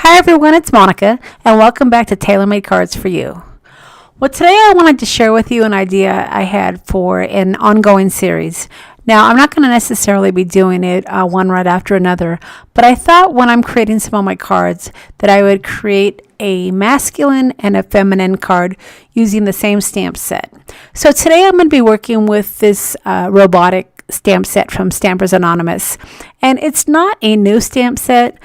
Hi everyone, it's Monica, and welcome back to Tailor-Made Cards for You. Well, today I wanted to share with you an idea I had for an ongoing series. Now, I'm not going to necessarily be doing it one right after another, but I thought when I'm creating some of my cards that I would create a masculine and a feminine card using the same stamp set. So today I'm going to be working with this robotic stamp set from Stampers Anonymous, and it's not a new stamp set,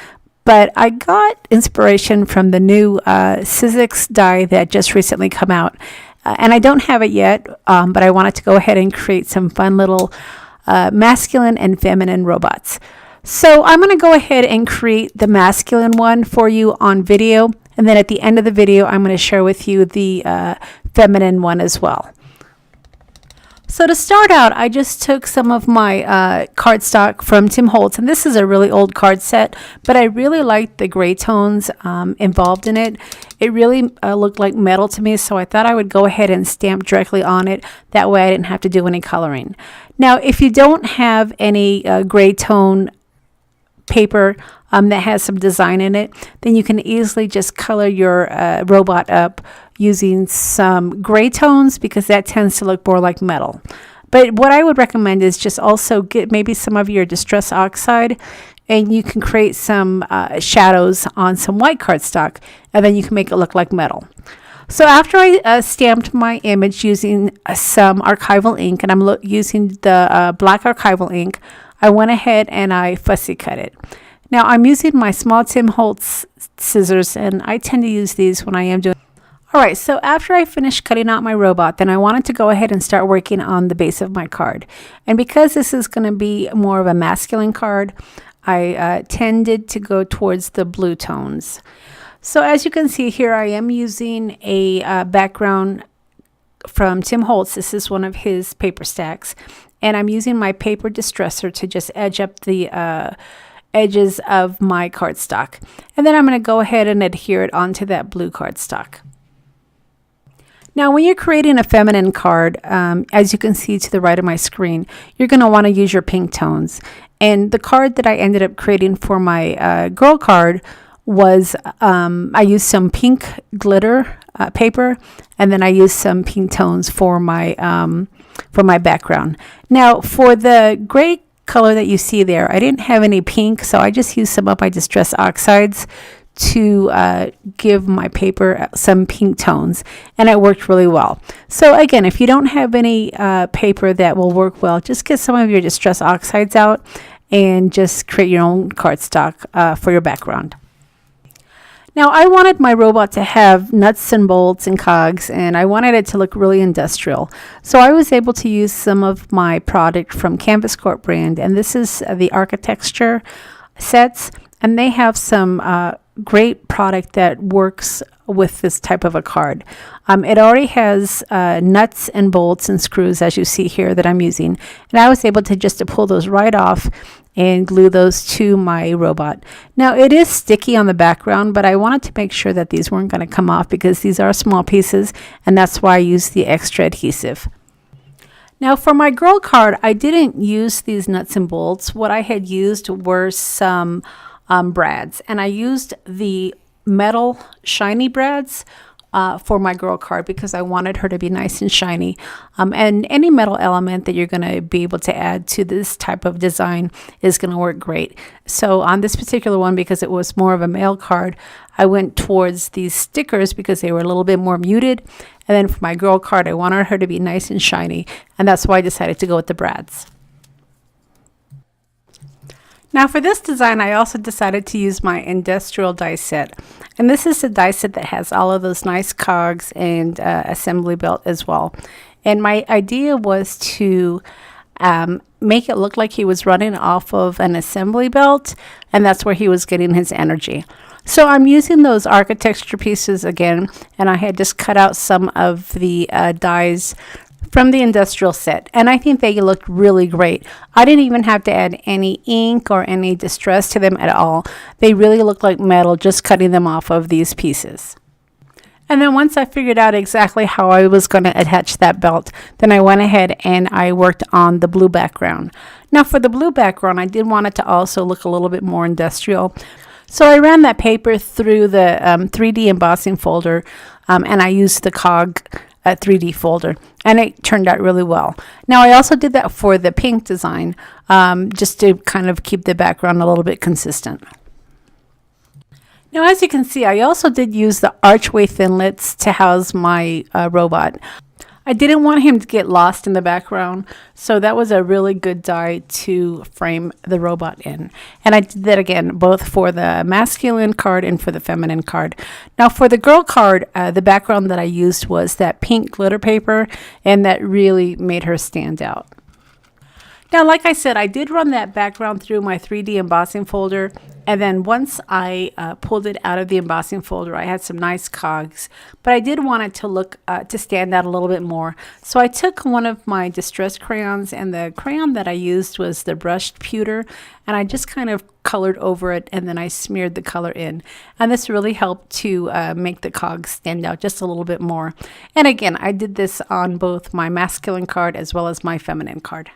but I got inspiration from the new Sizzix die that just recently come out. And I don't have it yet, but I wanted to go ahead and create some fun little masculine and feminine robots. So I'm going to go ahead and create the masculine one for you on video. And then at the end of the video, I'm going to share with you the feminine one as well. So to start out, I just took some of my cardstock from Holtz, and this is a really old card set, but I really liked the gray tones involved in it. It really looked like metal to me, so I thought I would go ahead and stamp directly on it. That way I didn't have to do any coloring. Now, if you don't have any gray tone paper that has some design in it, then you can easily just color your robot up using some gray tones, because that tends to look more like metal. But what I would recommend is just also get maybe some of your distress oxide, and you can create some shadows on some white cardstock, and then you can make it look like metal. So after I stamped my image using some Archival ink, and I'm using the black Archival ink, I went ahead and I fussy cut it. Now I'm using my small Holtz scissors, and I tend to use these when I am doing. Alright, so after I finished cutting out my robot, then I wanted to go ahead and start working on the base of my card. And because this is going to be more of a masculine card, I tended to go towards the blue tones. So as you can see here, I am using a background from Holtz. This is one of his paper stacks. And I'm using my paper distresser to just edge up the edges of my cardstock. And then I'm going to go ahead and adhere it onto that blue cardstock. Now, when you're creating a feminine card, as you can see to the right of my screen, you're going to want to use your pink tones. And the card that I ended up creating for my girl card was, I used some pink glitter paper, and then I used some pink tones for my background. Now, for the gray color that you see there, I didn't have any pink, so I just used some of my Distress Oxides to give my paper some pink tones, and it worked really well. So again, if you don't have any paper that will work well, just get some of your Distress Oxides out and just create your own cardstock for your background. Now, I wanted my robot to have nuts and bolts and cogs, and I wanted it to look really industrial. So I was able to use some of my product from Canvas Corp brand, and this is the Architecture sets, and they have some great product that works with this type of a card. It already has nuts and bolts and screws, as you see here, that I'm using, and I was able to just pull those right off and glue those to my robot. Now, it is sticky on the background, but I wanted to make sure that these weren't going to come off, because these are small pieces, and that's why I used the extra adhesive. Now, for my girl card, I didn't use these nuts and bolts. What I had used were some brads, and I used the metal shiny brads for my girl card, because I wanted her to be nice and shiny, and any metal element that you're going to be able to add to this type of design is going to work great. So on this particular one, because it was more of a male card, I went towards these stickers because they were a little bit more muted, and then for my girl card, I wanted her to be nice and shiny, and that's why I decided to go with the brads. Now, for this design, I also decided to use my industrial die set. And this is the die set that has all of those nice cogs and assembly belt as well. And my idea was to make it look like he was running off of an assembly belt, and that's where he was getting his energy. So I'm using those architecture pieces again, and I had just cut out some of the dies from the industrial set, and I think they looked really great. I didn't even have to add any ink or any distress to them at all. They really look like metal, just cutting them off of these pieces. And then once I figured out exactly how I was going to attach that belt, then I went ahead and I worked on the blue background. Now, for the blue background, I did want it to also look a little bit more industrial. So I ran that paper through the 3D embossing folder, and I used the cog 3D folder, and it turned out really well. Now I also did that for the pink design, just to kind of keep the background a little bit consistent. Now, as you can see, I also did use the archway thinlits to house my robot. I didn't want him to get lost in the background, so that was a really good die to frame the robot in. And I did that again, both for the masculine card and for the feminine card. Now, for the girl card, the background that I used was that pink glitter paper, and that really made her stand out. Now, like I said, I did run that background through my 3D embossing folder, and then once I pulled it out of the embossing folder, I had some nice cogs, but I did want it to look to stand out a little bit more. So I took one of my distress crayons, and the crayon that I used was the brushed pewter, and I just kind of colored over it, and then I smeared the color in, and this really helped to make the cogs stand out just a little bit more. And again, I did this on both my masculine card as well as my feminine card.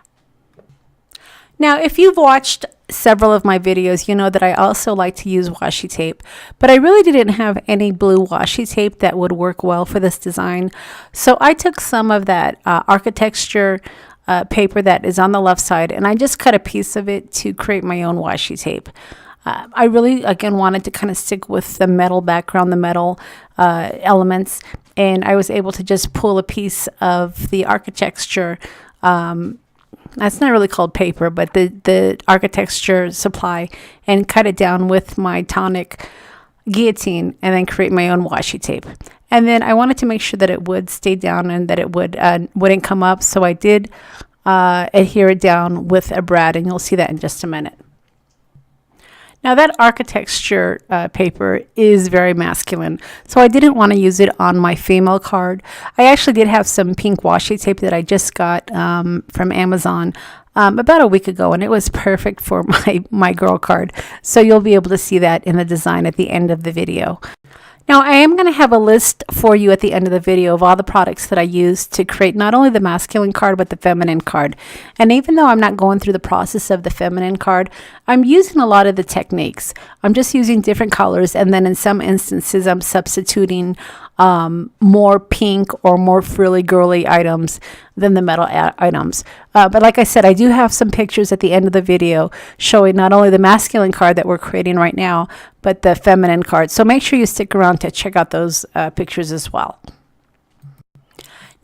Now, if you've watched several of my videos, you know that I also like to use washi tape, but I really didn't have any blue washi tape that would work well for this design. So I took some of that architecture paper that is on the left side, and I just cut a piece of it to create my own washi tape. I really, again, wanted to kind of stick with the metal background, the metal elements, and I was able to just pull a piece of the architecture that's not really called paper, but the architecture supply, and cut it down with my Tonic guillotine, and then create my own washi tape. And then I wanted to make sure that it would stay down and that it wouldn't come up, so I did adhere it down with a brad, and you'll see that in just a minute. Now, that architecture paper is very masculine, so I didn't want to use it on my female card. I actually did have some pink washi tape that I just got from Amazon about a week ago, and it was perfect for my girl card. So you'll be able to see that in the design at the end of the video. Now, I am going to have a list for you at the end of the video of all the products that I used to create not only the masculine card, but the feminine card. And even though I'm not going through the process of the feminine card, I'm using a lot of the techniques. I'm just using different colors, and then in some instances, I'm substituting more pink or more frilly girly items than the metal items. But like I said, I do have some pictures at the end of the video showing not only the masculine card that we're creating right now, but the feminine card. So make sure you stick around to check out those pictures as well.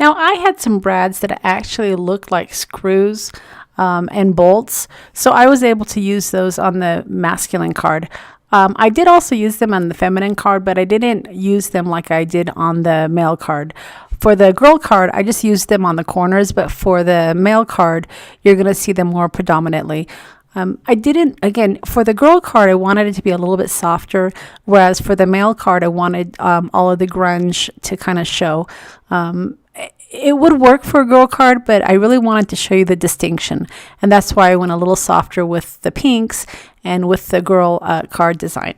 Now, I had some brads that actually looked like screws and bolts, so I was able to use those on the masculine card. I did also use them on the feminine card, but I didn't use them like I did on the male card. For the girl card, I just used them on the corners, but for the male card, you're going to see them more predominantly. I didn't, again, for the girl card, I wanted it to be a little bit softer, whereas for the male card, I wanted all of the grunge to kind of show. It would work for a girl card, but I really wanted to show you the distinction, and that's why I went a little softer with the pinks and with the girl card design.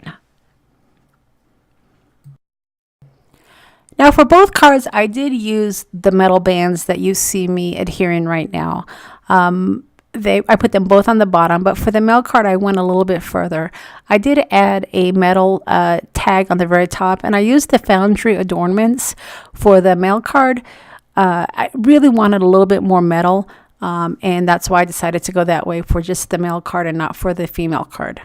Now, for both cards, I did use the metal bands that you see me adhering right now. I put them both on the bottom, but for the male card, I went a little bit further. I did add a metal tag on the very top, and I used the foundry adornments for the male card. I really wanted a little bit more metal, and that's why I decided to go that way for just the male card and not for the female card.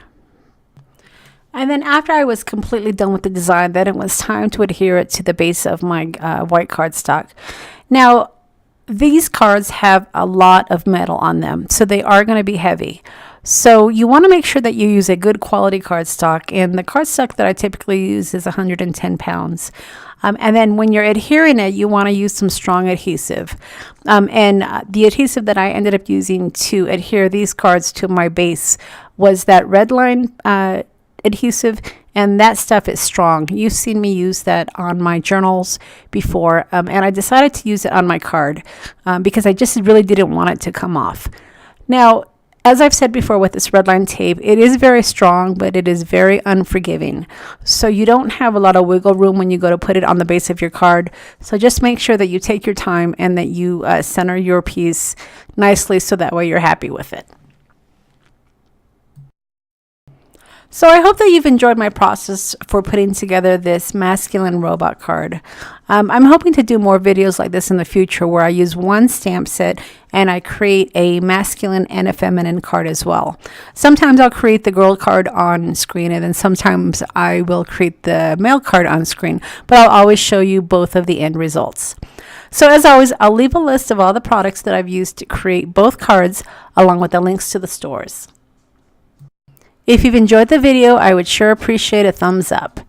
And then after I was completely done with the design, then it was time to adhere it to the base of my white cardstock. Now, these cards have a lot of metal on them, so they are going to be heavy. So you want to make sure that you use a good quality cardstock, and the cardstock that I typically use is 110 pounds. And then when you're adhering it, you want to use some strong adhesive. And the adhesive that I ended up using to adhere these cards to my base was that red line adhesive, and that stuff is strong. You've seen me use that on my journals before, and I decided to use it on my card because I just really didn't want it to come off. Now, as I've said before with this red line tape, it is very strong, but it is very unforgiving. So you don't have a lot of wiggle room when you go to put it on the base of your card. So just make sure that you take your time and that you center your piece nicely so that way you're happy with it. So I hope that you've enjoyed my process for putting together this masculine robot card. I'm hoping to do more videos like this in the future where I use one stamp set and I create a masculine and a feminine card as well. Sometimes I'll create the girl card on screen, and then sometimes I will create the male card on screen, but I'll always show you both of the end results. So as always, I'll leave a list of all the products that I've used to create both cards along with the links to the stores. If you've enjoyed the video, I would sure appreciate a thumbs up.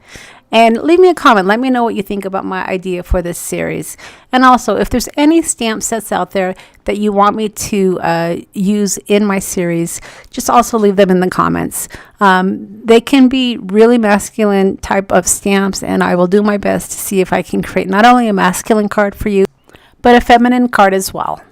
And leave me a comment. Let me know what you think about my idea for this series. And also, if there's any stamp sets out there that you want me to use in my series, just also leave them in the comments. They can be really masculine type of stamps, and I will do my best to see if I can create not only a masculine card for you, but a feminine card as well.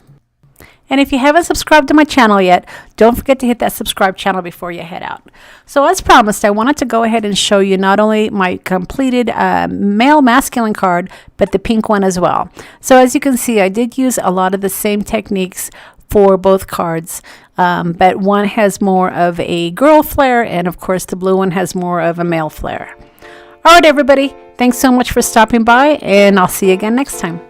And if you haven't subscribed to my channel yet, don't forget to hit that subscribe channel before you head out. So as promised, I wanted to go ahead and show you not only my completed male masculine card, but the pink one as well. So as you can see, I did use a lot of the same techniques for both cards, but one has more of a girl flair, and of course the blue one has more of a male flair. All right, everybody, thanks so much for stopping by, and I'll see you again next time.